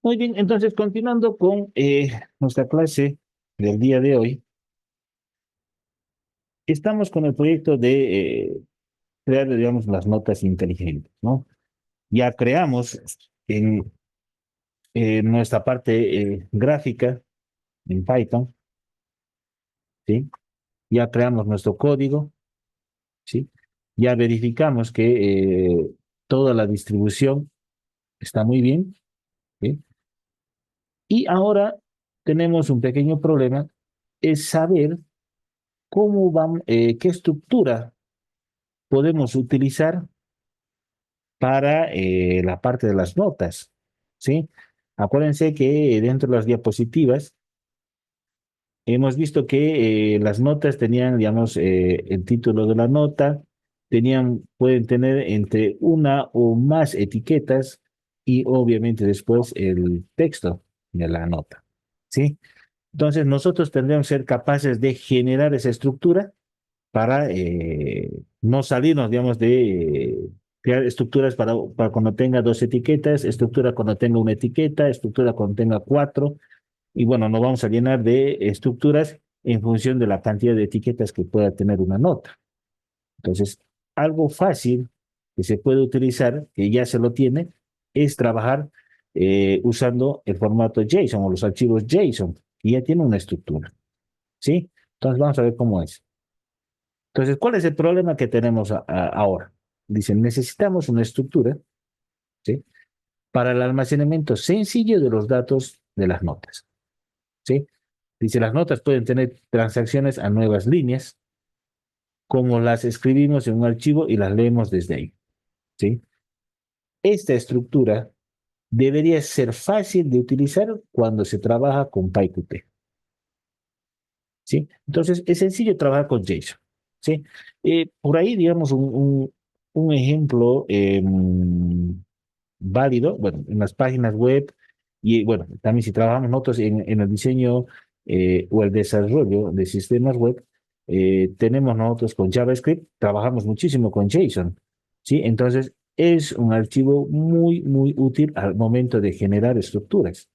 Muy bien, entonces continuando con nuestra clase del día de hoy, estamos con el proyecto de crear, digamos, las notas inteligentes, ¿no? Ya creamos en nuestra parte gráfica en Python, ¿sí? Ya creamos nuestro código, ¿sí? Ya verificamos que toda la distribución está muy bien, ¿sí? Y ahora tenemos un pequeño problema, es saber cómo van, qué estructura podemos utilizar para la parte de las notas, ¿sí? Acuérdense que dentro de las diapositivas hemos visto que las notas tenían, digamos, el título de la nota, pueden tener entre una o más etiquetas y obviamente después el texto de la nota, ¿sí? Entonces nosotros tendríamos que ser capaces de generar esa estructura para no salirnos, digamos, de crear estructuras para cuando tenga dos etiquetas, estructura cuando tenga una etiqueta, estructura cuando tenga cuatro, y bueno, nos vamos a llenar de estructuras en función de la cantidad de etiquetas que pueda tener una nota. Entonces, algo fácil que se puede utilizar, que ya se lo tiene, es trabajar usando el formato JSON o los archivos JSON, que ya tiene una estructura, ¿sí? Entonces, vamos a ver cómo es. Entonces, ¿cuál es el problema que tenemos ahora? Dicen, necesitamos una estructura, ¿sí? Para el almacenamiento sencillo de los datos de las notas, ¿sí? Dice, las notas pueden tener transacciones a nuevas líneas, como las escribimos en un archivo y las leemos desde ahí, ¿sí? Esta estructura debería ser fácil de utilizar cuando se trabaja con PyQt, ¿sí? Entonces, es sencillo trabajar con JSON, ¿sí? Por ahí, digamos, un ejemplo válido, bueno, en las páginas web y, bueno, también si trabajamos nosotros en el diseño o el desarrollo de sistemas web, tenemos nosotros con JavaScript, trabajamos muchísimo con JSON, ¿sí? Entonces, es un archivo muy, muy útil al momento de generar estructuras.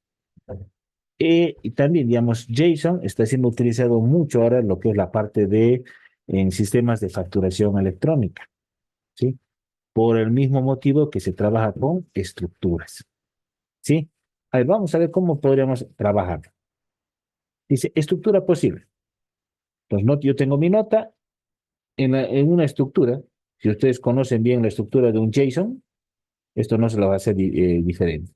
Y también, digamos, JSON está siendo utilizado mucho ahora en lo que es la parte de en sistemas de facturación electrónica, ¿sí? Por el mismo motivo que se trabaja con estructuras, ¿sí? A ver, vamos a ver cómo podríamos trabajar. Dice, estructura posible. Pues yo tengo mi nota en una estructura. Si ustedes conocen bien la estructura de un JSON, esto no se lo va a hacer diferente.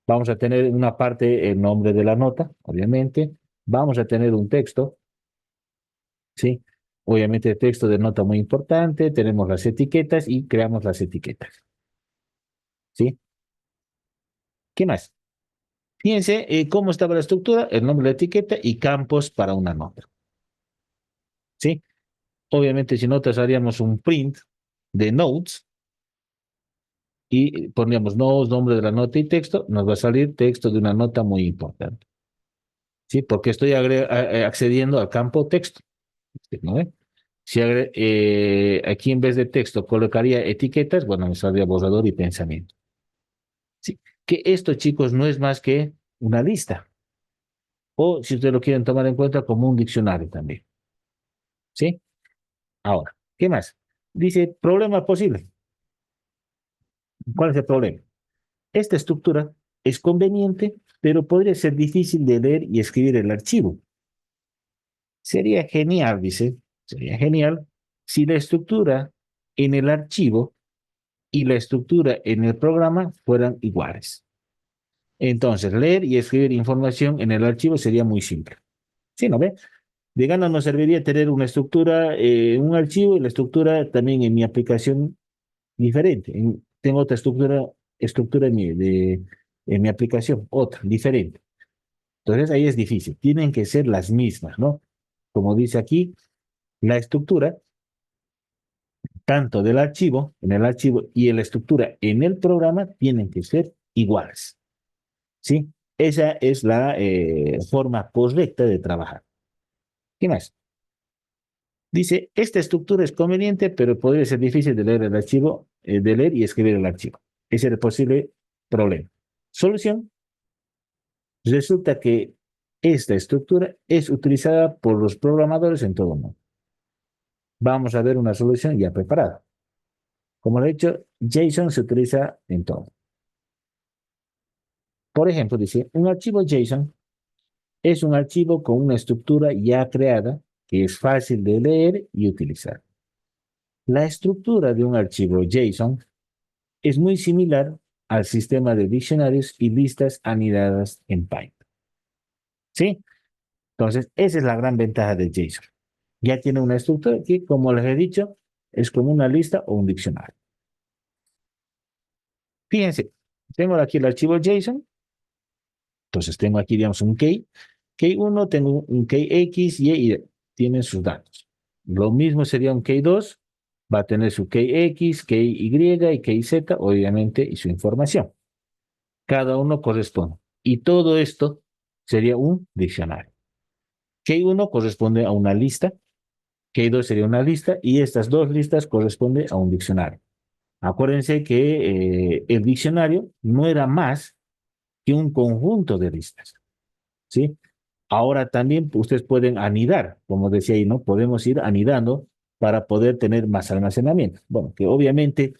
Vamos a tener una parte, el nombre de la nota, obviamente. Vamos a tener un texto, ¿sí? Obviamente el texto de nota muy importante. Tenemos las etiquetas y creamos las etiquetas, ¿sí? ¿Qué más? Fíjense cómo estaba la estructura, el nombre de la etiqueta y campos para una nota, ¿sí? Obviamente, si nosotros haríamos un print de notes y poníamos notes, nombre de la nota y texto, nos va a salir texto de una nota muy importante, ¿sí? Porque estoy accediendo al campo texto, ¿no ve? Si aquí en vez de texto colocaría etiquetas, bueno, me saldría borrador y pensamiento, ¿sí? Que esto, chicos, no es más que una lista, o si ustedes lo quieren tomar en cuenta como un diccionario también, ¿sí? Ahora, ¿qué más? Dice, problema posible. ¿Cuál es el problema? Esta estructura es conveniente, pero podría ser difícil de leer y escribir el archivo. Sería genial, dice, sería genial si la estructura en el archivo y la estructura en el programa fueran iguales. Entonces, leer y escribir información en el archivo sería muy simple. ¿Sí, no ve? De gana nos serviría tener una estructura, un archivo y la estructura también en mi aplicación diferente. Tengo otra estructura en mi aplicación, otra, diferente. Entonces ahí es difícil. Tienen que ser las mismas, ¿no? Como dice aquí, la estructura, tanto del archivo, en el archivo y en la estructura en el programa, tienen que ser iguales, ¿sí? Esa es la forma correcta de trabajar. ¿Qué más? Dice, esta estructura es conveniente, pero podría ser difícil de leer el archivo, de leer y escribir el archivo. Ese es el posible problema. Solución. Resulta que esta estructura es utilizada por los programadores en todo el mundo. Vamos a ver una solución ya preparada. Como lo he dicho, JSON se utiliza en todo. Por ejemplo, dice, un archivo JSON es un archivo con una estructura ya creada que es fácil de leer y utilizar. La estructura de un archivo JSON es muy similar al sistema de diccionarios y listas anidadas en Python. ¿Sí? Entonces, esa es la gran ventaja de JSON. Ya tiene una estructura que, como les he dicho, es como una lista o un diccionario. Fíjense, tengo aquí el archivo JSON. Entonces, tengo aquí, digamos, un key. Key 1, tengo un key X, Y tienen sus datos. Lo mismo sería un key 2, va a tener su key X, key Y y key Z, obviamente, y su información. Cada uno corresponde. Y todo esto sería un diccionario. Key 1 corresponde a una lista, Key 2 sería una lista, y estas dos listas corresponden a un diccionario. Acuérdense que el diccionario no era más que un conjunto de listas, ¿sí? Ahora también ustedes pueden anidar, como decía ahí, ¿no? Podemos ir anidando para poder tener más almacenamiento. Bueno, que obviamente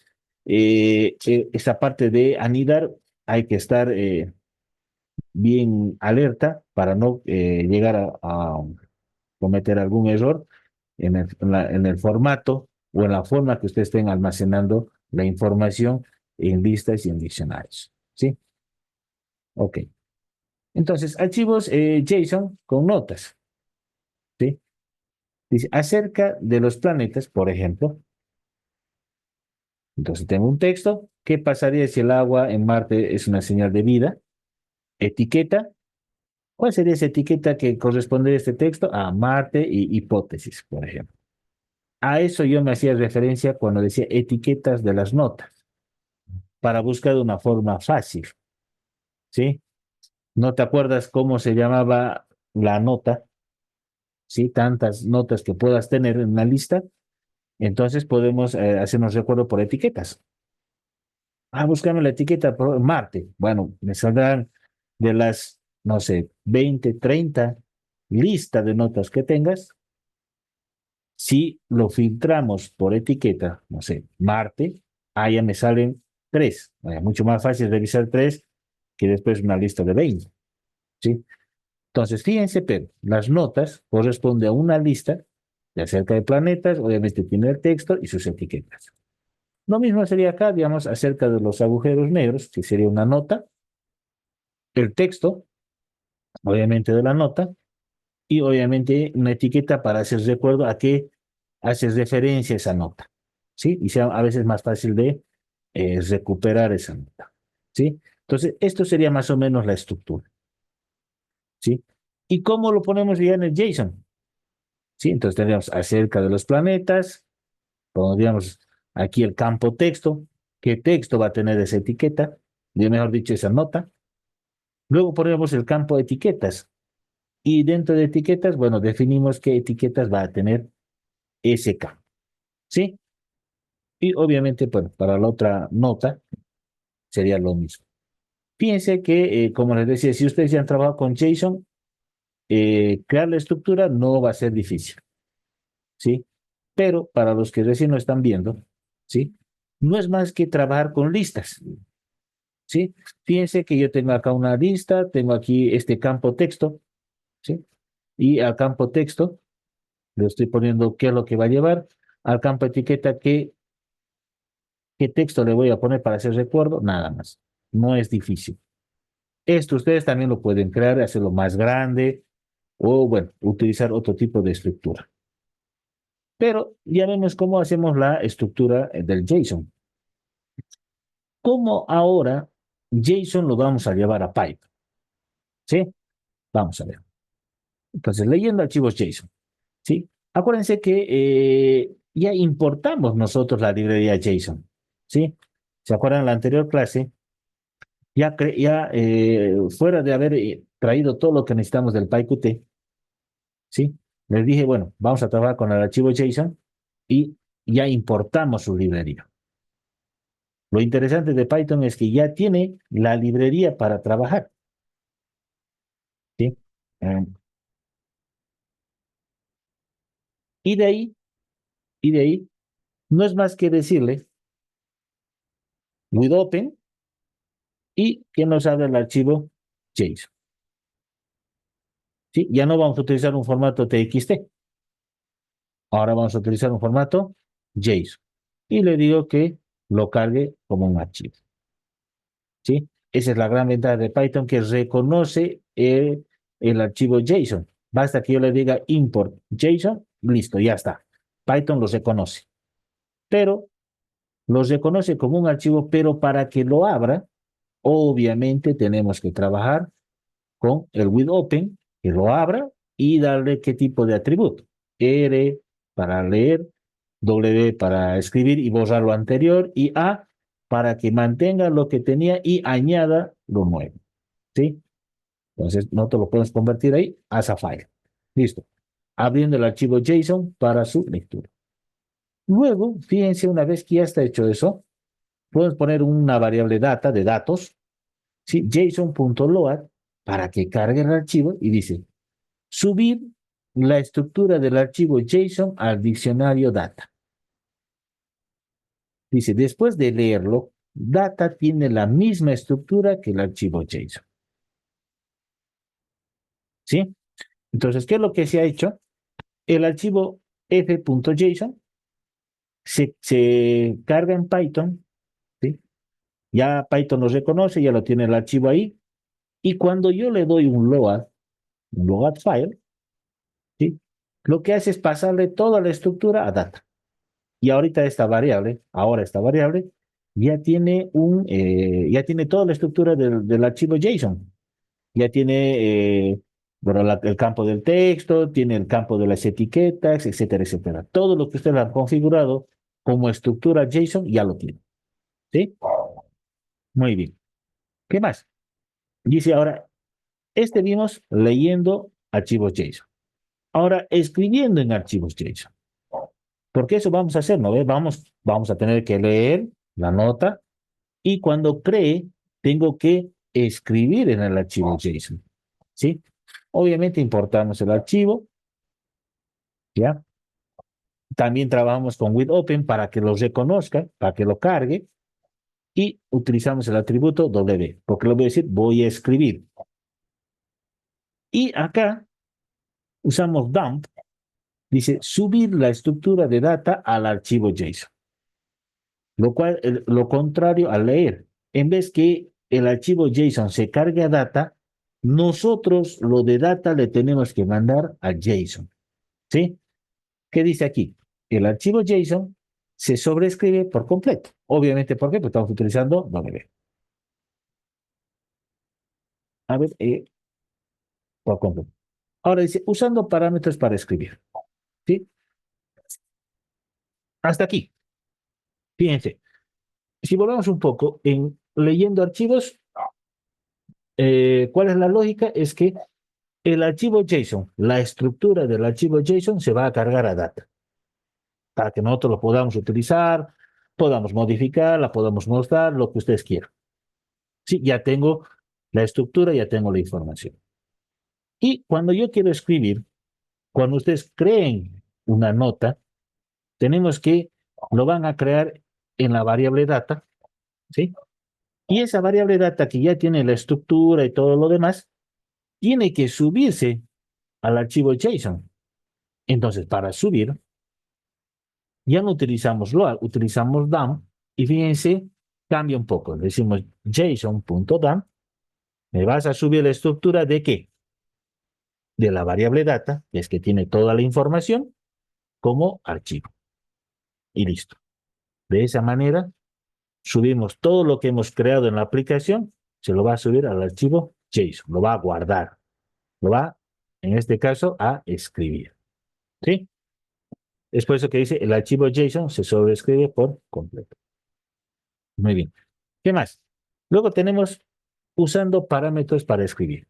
esa parte de anidar hay que estar bien alerta para no llegar a cometer algún error en el formato o en la forma que ustedes estén almacenando la información en listas y en diccionarios. ¿Sí? Ok. Entonces, archivos JSON con notas. ¿Sí? Dice, acerca de los planetas, por ejemplo. Entonces, tengo un texto. ¿Qué pasaría si el agua en Marte es una señal de vida? Etiqueta. ¿Cuál sería esa etiqueta que corresponde a este texto? A Marte y hipótesis, por ejemplo. A eso yo me hacía referencia cuando decía etiquetas de las notas, para buscar de una forma fácil, ¿sí? ¿No te acuerdas cómo se llamaba la nota? ¿Sí? Tantas notas que puedas tener en una lista, entonces podemos hacernos recuerdo por etiquetas. Ah, búscame la etiqueta por Marte. Bueno, me saldrán de las, no sé, 20, 30 lista de notas que tengas. Si lo filtramos por etiqueta, no sé, Marte, ya me salen tres. Mucho más fácil revisar tres que después una lista de 20, ¿sí? Entonces, fíjense, pero las notas corresponden a una lista de acerca de planetas, obviamente tiene el texto y sus etiquetas. Lo mismo sería acá, digamos, acerca de los agujeros negros, que sería una nota, el texto, obviamente de la nota, y obviamente una etiqueta para hacer recuerdo a qué hace referencia esa nota, ¿sí? Y sea a veces más fácil de recuperar esa nota, ¿sí? Entonces, esto sería más o menos la estructura, ¿sí? ¿Y cómo lo ponemos ya en el JSON? ¿Sí? Entonces tendríamos acerca de los planetas, pondríamos aquí el campo texto, qué texto va a tener esa etiqueta, y mejor dicho, esa nota. Luego ponemos el campo etiquetas, y dentro de etiquetas, bueno, definimos qué etiquetas va a tener ese campo, ¿sí? Y obviamente, bueno, para la otra nota sería lo mismo. Fíjense que, como les decía, si ustedes ya han trabajado con JSON, crear la estructura no va a ser difícil, ¿sí? Pero para los que recién lo están viendo, ¿sí? No es más que trabajar con listas, ¿sí? Fíjense que yo tengo acá una lista, tengo aquí este campo texto, ¿sí? Y al campo texto le estoy poniendo qué es lo que va a llevar, al campo etiqueta qué texto le voy a poner para hacer recuerdo, nada más. No es difícil. Esto ustedes también lo pueden crear, hacerlo más grande o, bueno, utilizar otro tipo de estructura. Pero ya vemos cómo hacemos la estructura del JSON. ¿Cómo ahora JSON lo vamos a llevar a Python? ¿Sí? Vamos a ver. Entonces, leyendo archivos JSON. ¿Sí? Acuérdense que ya importamos nosotros la librería JSON. ¿Sí? ¿Se acuerdan en la anterior clase? Fuera de haber traído todo lo que necesitamos del PyQt, ¿sí? Les dije, bueno, vamos a trabajar con el archivo JSON y ya importamos su librería. Lo interesante de Python es que ya tiene la librería para trabajar. Eh, y de ahí, y de ahí, no es más que decirle with open y que nos abra el archivo JSON. ¿Sí? Ya no vamos a utilizar un formato TXT. Ahora vamos a utilizar un formato JSON. Y le digo que lo cargue como un archivo. ¿Sí? Esa es la gran ventaja de Python, que reconoce el archivo JSON. Basta que yo le diga import JSON, listo, ya está. Python lo reconoce. Pero lo reconoce como un archivo, pero para que lo abra, obviamente tenemos que trabajar con el with open, que lo abra y darle qué tipo de atributo. R para leer, W para escribir y borrar lo anterior, y A para que mantenga lo que tenía y añada lo nuevo. ¿Sí? Entonces, nosotros lo podemos convertir ahí as a file. Listo. Abriendo el archivo JSON para su lectura. Luego, fíjense, una vez que ya está hecho eso, podemos poner una variable data de datos, ¿sí? JSON.load para que cargue el archivo y dice subir la estructura del archivo JSON al diccionario data. Dice, después de leerlo, data tiene la misma estructura que el archivo JSON. ¿Sí? Entonces, ¿qué es lo que se ha hecho? El archivo f.json se carga en Python, ¿sí? Ya Python lo reconoce, ya lo tiene el archivo ahí, y cuando yo le doy un load file, ¿sí? Lo que hace es pasarle toda la estructura a data. Y ahora esta variable, ya tiene toda la estructura del archivo JSON. Ya tiene, bueno, el campo del texto, tiene el campo de las etiquetas, etcétera, etcétera. Todo lo que ustedes han configurado como estructura JSON ya lo tiene. ¿Sí? Muy bien. ¿Qué más? Dice ahora, vimos leyendo archivos JSON. Ahora, escribiendo en archivos JSON. Porque eso vamos a hacer, ¿no ve? Vamos a tener que leer la nota y cuando cree, tengo que escribir en el archivo JSON. ¿Sí? Obviamente importamos el archivo, ¿ya? También trabajamos con with open para que lo reconozca, para que lo cargue y utilizamos el atributo W, porque lo voy a decir, voy a escribir. Y acá usamos dump, dice subir la estructura de data al archivo JSON, lo cual lo contrario al leer. En vez que el archivo JSON se cargue a data, nosotros lo de data le tenemos que mandar a JSON. ¿Sí? ¿Qué dice aquí? El archivo JSON se sobrescribe por completo. Obviamente, ¿por qué? Porque estamos utilizando W. A ver, por completo. Ahora dice, usando parámetros para escribir. ¿Sí? Hasta aquí. Fíjense, si volvemos un poco en leyendo archivos, ¿cuál es la lógica? Es que el archivo JSON, la estructura del archivo JSON se va a cargar a data para que nosotros lo podamos utilizar, podamos modificar, la podamos mostrar, lo que ustedes quieran. Sí, ya tengo la estructura, ya tengo la información. Y cuando yo quiero escribir, cuando ustedes creen una nota, tenemos que lo van a crear en la variable data, ¿sí? Y esa variable data que ya tiene la estructura y todo lo demás, tiene que subirse al archivo JSON. Entonces, para subir, ya no utilizamos load, utilizamos dump, y fíjense, cambia un poco. Decimos json.dump, me vas a subir la estructura de qué? De la variable data, que es que tiene toda la información, como archivo. Y listo. De esa manera, subimos todo lo que hemos creado en la aplicación, se lo va a subir al archivo JSON, lo va a guardar, lo va, en este caso, a escribir. ¿Sí? Es por eso que dice el archivo JSON se sobrescribe por completo. Muy bien. ¿Qué más? Luego tenemos usando parámetros para escribir.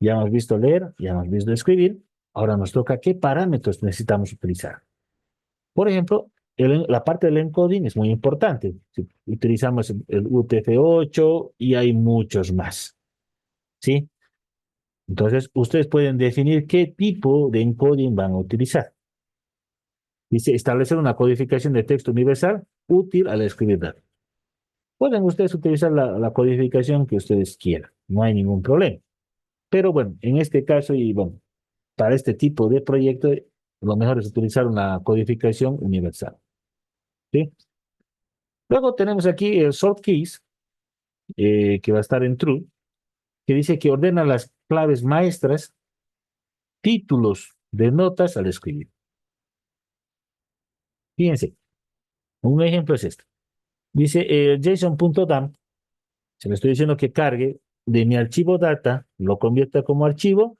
Ya hemos visto leer, ya hemos visto escribir. Ahora nos toca qué parámetros necesitamos utilizar. Por ejemplo, la parte del encoding es muy importante. Si utilizamos el UTF-8 y hay muchos más. ¿Sí? Entonces, ustedes pueden definir qué tipo de encoding van a utilizar. Dice, establecer una codificación de texto universal útil al escribir datos. Pueden ustedes utilizar la codificación que ustedes quieran, no hay ningún problema. Pero bueno, en este caso, y bueno, para este tipo de proyecto, lo mejor es utilizar una codificación universal. ¿Sí? Luego tenemos aquí el sort keys, que va a estar en true, que dice que ordena las claves maestras, títulos de notas al escribir. Fíjense, un ejemplo es este. Dice JSON.dump, se le estoy diciendo que cargue de mi archivo data, lo convierta como archivo,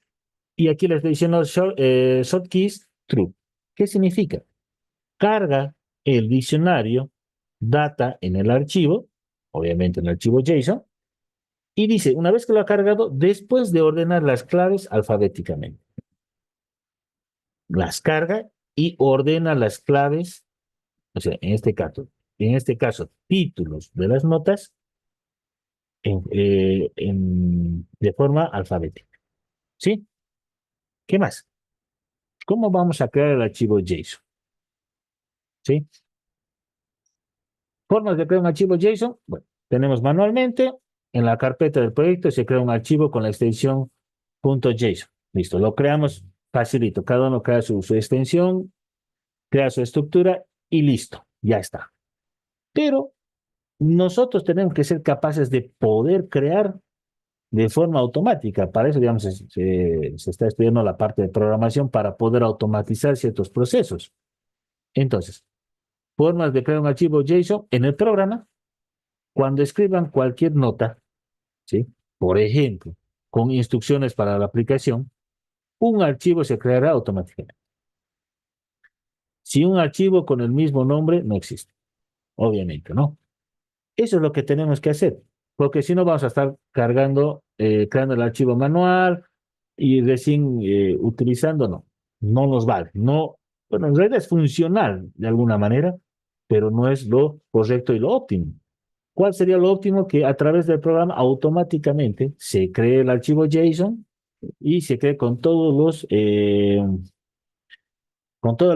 y aquí le estoy diciendo sort keys true. ¿Qué significa? Carga el diccionario data en el archivo, obviamente en el archivo JSON, y dice, una vez que lo ha cargado, después de ordenar las claves alfabéticamente, las carga y ordena las claves, o sea, en este caso, títulos de las notas de forma alfabética. ¿Sí? ¿Qué más? ¿Cómo vamos a crear el archivo JSON? ¿Sí? Formas de crear un archivo JSON. Bueno, tenemos manualmente, en la carpeta del proyecto se crea un archivo con la extensión .json. Listo, lo creamos facilito. Cada uno crea su extensión, crea su estructura y listo, ya está. Pero nosotros tenemos que ser capaces de poder crear de forma automática. Para eso, digamos, se está estudiando la parte de programación para poder automatizar ciertos procesos. Entonces, formas de crear un archivo JSON en el programa, cuando escriban cualquier nota, ¿sí? Por ejemplo, con instrucciones para la aplicación, un archivo se creará automáticamente. Si un archivo con el mismo nombre no existe, obviamente, ¿no? Eso es lo que tenemos que hacer, porque si no vamos a estar cargando, creando el archivo manual y recién utilizando, no nos vale. No, bueno, en realidad es funcional de alguna manera, pero no es lo correcto y lo óptimo. ¿Cuál sería lo óptimo? Que a través del programa automáticamente se cree el archivo JSON y se cree con toda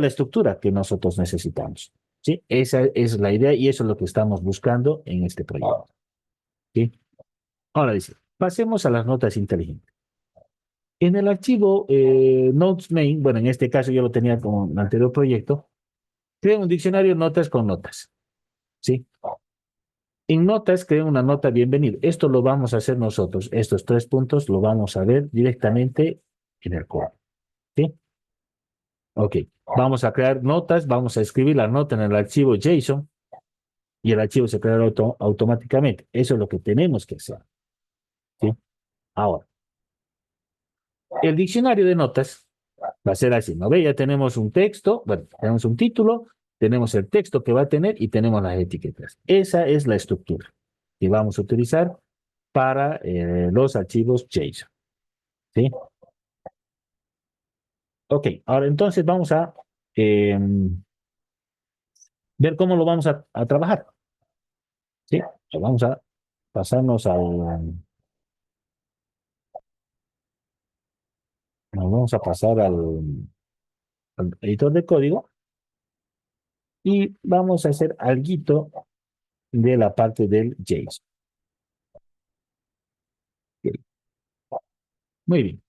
la estructura que nosotros necesitamos. ¿Sí? Esa es la idea y eso es lo que estamos buscando en este proyecto. ¿Sí? Ahora dice, pasemos a las notas inteligentes. En el archivo notes main, bueno, en este caso yo lo tenía como el anterior proyecto, crea un diccionario notas con notas. ¿Sí? En notas crea una nota bienvenida. Esto lo vamos a hacer nosotros. Estos 3 puntos lo vamos a ver directamente en el código. ¿Sí? Ok. Vamos a crear notas, vamos a escribir la nota en el archivo JSON y el archivo se creará automáticamente. Eso es lo que tenemos que hacer. ¿Sí? Ahora, el diccionario de notas va a ser así, ¿no ve? Ya tenemos un texto, bueno, tenemos un título, tenemos el texto que va a tener y tenemos las etiquetas. Esa es la estructura que vamos a utilizar para los archivos JSON. ¿Sí? Ok, ahora entonces vamos a eh, ver cómo lo vamos a trabajar. ¿Sí? Vamos a pasarnos nos vamos a pasar al editor de código y vamos a hacer algo de la parte del JSON. Ok, muy bien.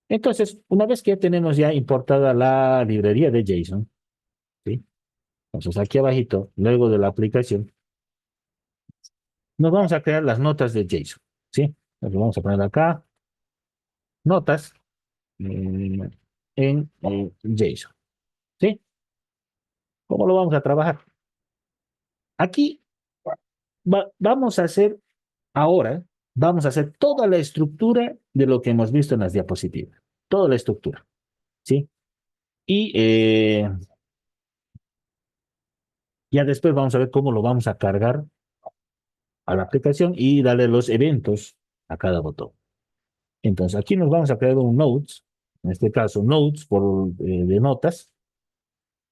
Entonces, una vez que ya tenemos ya importada la librería de JSON, ¿sí? Entonces aquí abajito, luego de la aplicación, nos vamos a crear las notas de JSON, ¿sí? Entonces vamos a poner acá, notas en JSON, ¿sí? ¿Cómo lo vamos a trabajar? Aquí vamos a hacer ahora, vamos a hacer toda la estructura de lo que hemos visto en las diapositivas, toda la estructura, ¿sí? Y ya después vamos a ver cómo lo vamos a cargar a la aplicación y darle los eventos a cada botón. Entonces, aquí nos vamos a crear un notes, en este caso notes de notas,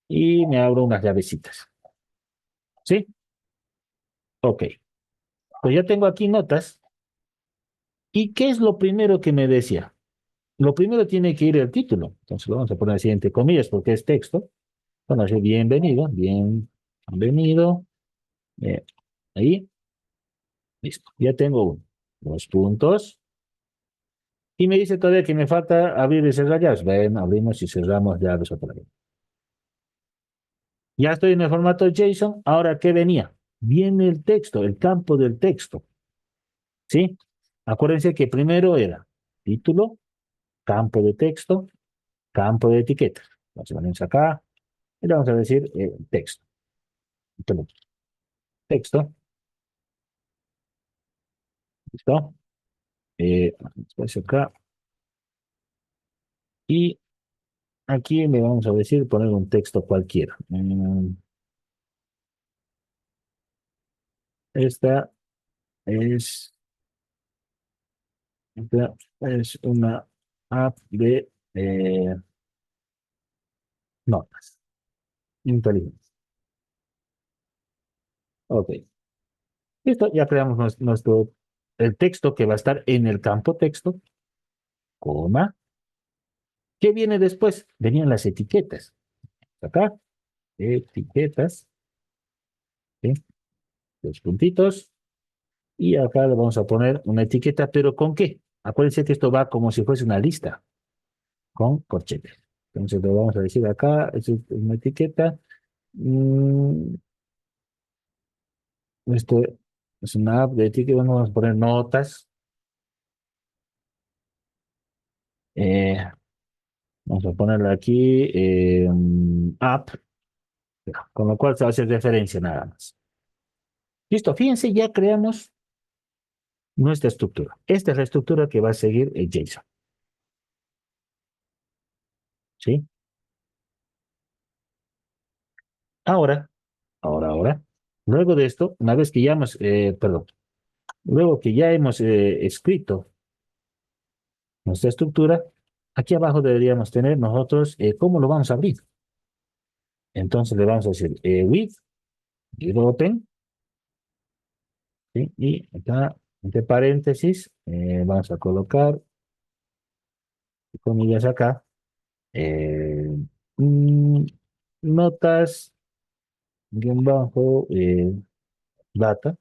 y me abro unas llavecitas. ¿Sí? Ok. Pues ya tengo aquí notas. ¿Y qué es lo primero que me decía? Lo primero tiene que ir el título. Entonces lo vamos a poner así entre comillas porque es texto. Vamos a decir bienvenido, bienvenido. eh, Ahí, listo. Ya tengo uno. Dos puntos. Y me dice todavía que me falta abrir y cerrar llaves. Ven, abrimos y cerramos llaves otra vez. Ya estoy en el formato JSON. Ahora, ¿qué venía? Viene el texto, el campo del texto. ¿Sí? Acuérdense que primero era título, campo de texto, campo de etiqueta. Entonces venimos acá y le vamos a decir texto. Entonces, texto, ¿listo? Después acá. Y aquí le vamos a decir poner un texto cualquiera. Esta es, esta es una app de notas inteligentes. Ok. Listo, ya creamos el texto que va a estar en el campo texto, coma. ¿Qué viene después? Venían las etiquetas. Acá, etiquetas, ¿sí? Los puntitos. Y acá le vamos a poner una etiqueta, pero ¿con qué? Acuérdense que esto va como si fuese una lista, con corchetes. Entonces lo vamos a decir acá, es una etiqueta. mm, Esto es una app de etiqueta, vamos a poner notas. eh, Vamos a ponerle aquí app, con lo cual se va a hacer referencia nada más. Listo, fíjense, ya creamos nuestra estructura. Esta es la estructura que va a seguir el JSON. ¿Sí? Ahora, ahora, luego de esto, una vez que ya hemos, perdón, luego que ya hemos escrito nuestra estructura, aquí abajo deberíamos tener nosotros cómo lo vamos a abrir. Entonces le vamos a decir with, y open, ¿sí? Y acá, entre paréntesis, vamos a colocar comillas acá, eh, mm, notas, guión bajo, data,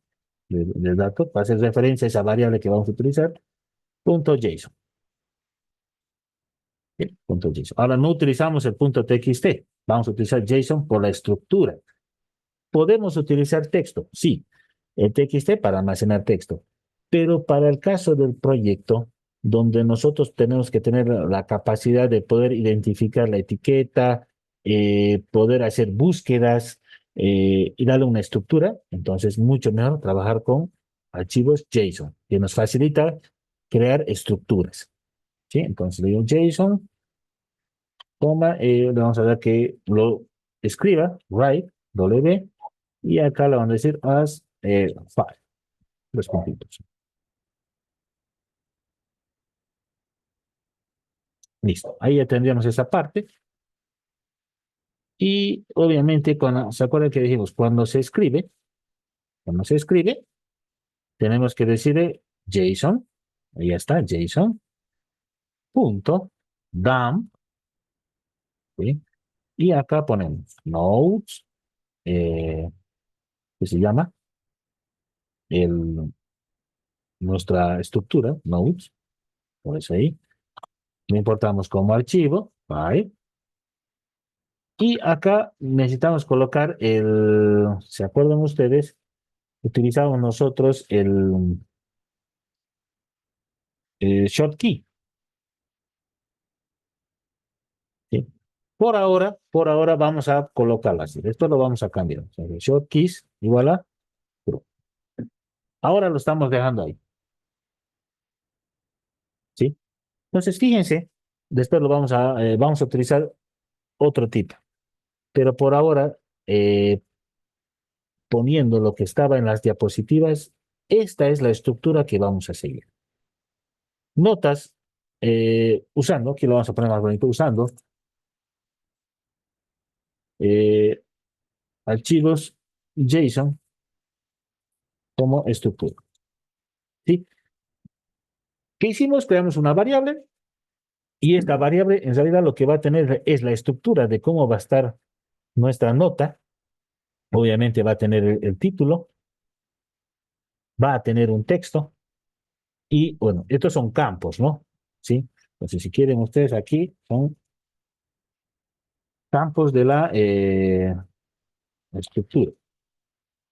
de datos, para hacer referencia a esa variable que vamos a utilizar, punto JSON. Bien, punto JSON. Ahora no utilizamos el punto TXT, vamos a utilizar JSON por la estructura. ¿Podemos utilizar texto? Sí, el TXT para almacenar texto, pero para el caso del proyecto, donde nosotros tenemos que tener la capacidad de poder identificar la etiqueta, poder hacer búsquedas y darle una estructura, entonces mucho mejor trabajar con archivos JSON, que nos facilita crear estructuras. ¿Sí? Entonces le digo JSON, toma, le vamos a dar que lo escriba, write, W, y acá le vamos a decir as file, los puntitos. Listo, ahí ya tendríamos esa parte. Y obviamente, cuando, ¿se acuerdan que dijimos? Cuando se escribe, tenemos que decirle JSON, ahí está, JSON, punto, dump, ¿sí? Y acá ponemos nodes, que se llama el, nuestra estructura, nodes, por eso ahí, lo importamos como archivo, file, y acá necesitamos colocar ¿se acuerdan ustedes? Utilizamos nosotros el shortkey, ¿sí? Por ahora vamos a colocarlo así. Esto lo vamos a cambiar. O sea, el shortkeys igual a true. Ahora lo estamos dejando ahí, ¿sí? Entonces, fíjense, después vamos a utilizar otro tipo, pero por ahora, poniendo lo que estaba en las diapositivas, esta es la estructura que vamos a seguir. Notas, usando, aquí lo vamos a poner más bonito, usando eh, archivos JSON como estructura. ¿Sí? ¿Qué hicimos? Creamos una variable Y esta variable en realidad lo que va a tener es la estructura de cómo va a estar nuestra nota. Obviamente va a tener el título, va a tener un texto y bueno, estos son campos, ¿no? ¿Sí? Entonces, si quieren ustedes aquí, son campos de la estructura.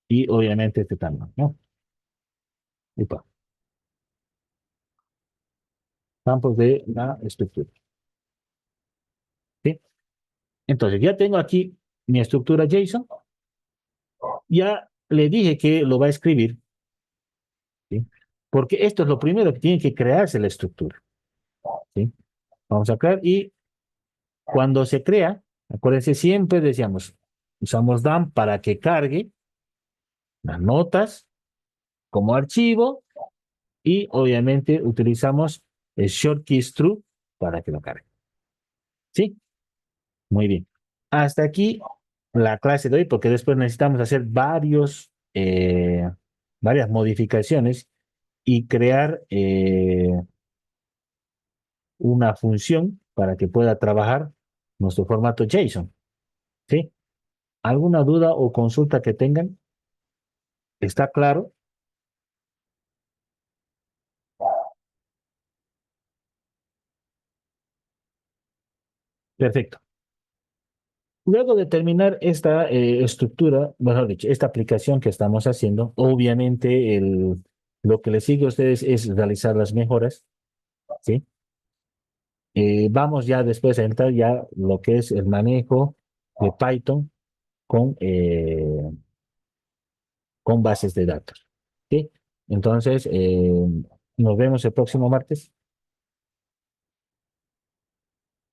Y obviamente este también, ¿no? Epa, campos de la estructura. ¿Sí? Entonces, ya tengo aquí mi estructura JSON. Ya le dije que lo va a escribir, ¿sí? Porque esto es lo primero que tiene que crearse la estructura, ¿sí? Vamos a crear y cuando se crea, acuérdense, siempre decíamos, usamos DAM para que cargue las notas como archivo y obviamente utilizamos el short keys true para que lo cargue. ¿Sí? Muy bien. Hasta aquí la clase de hoy, porque después necesitamos hacer varias modificaciones y crear una función para que pueda trabajar nuestro formato JSON. ¿Sí? ¿Alguna duda o consulta que tengan? ¿Está claro? Perfecto. Luego de terminar esta estructura, mejor dicho, esta aplicación que estamos haciendo, obviamente lo que les sigue a ustedes es realizar las mejoras, ¿sí? Vamos ya después a entrar ya lo que es el manejo de Python con, eh, con bases de datos, ¿sí? Entonces, nos vemos el próximo martes.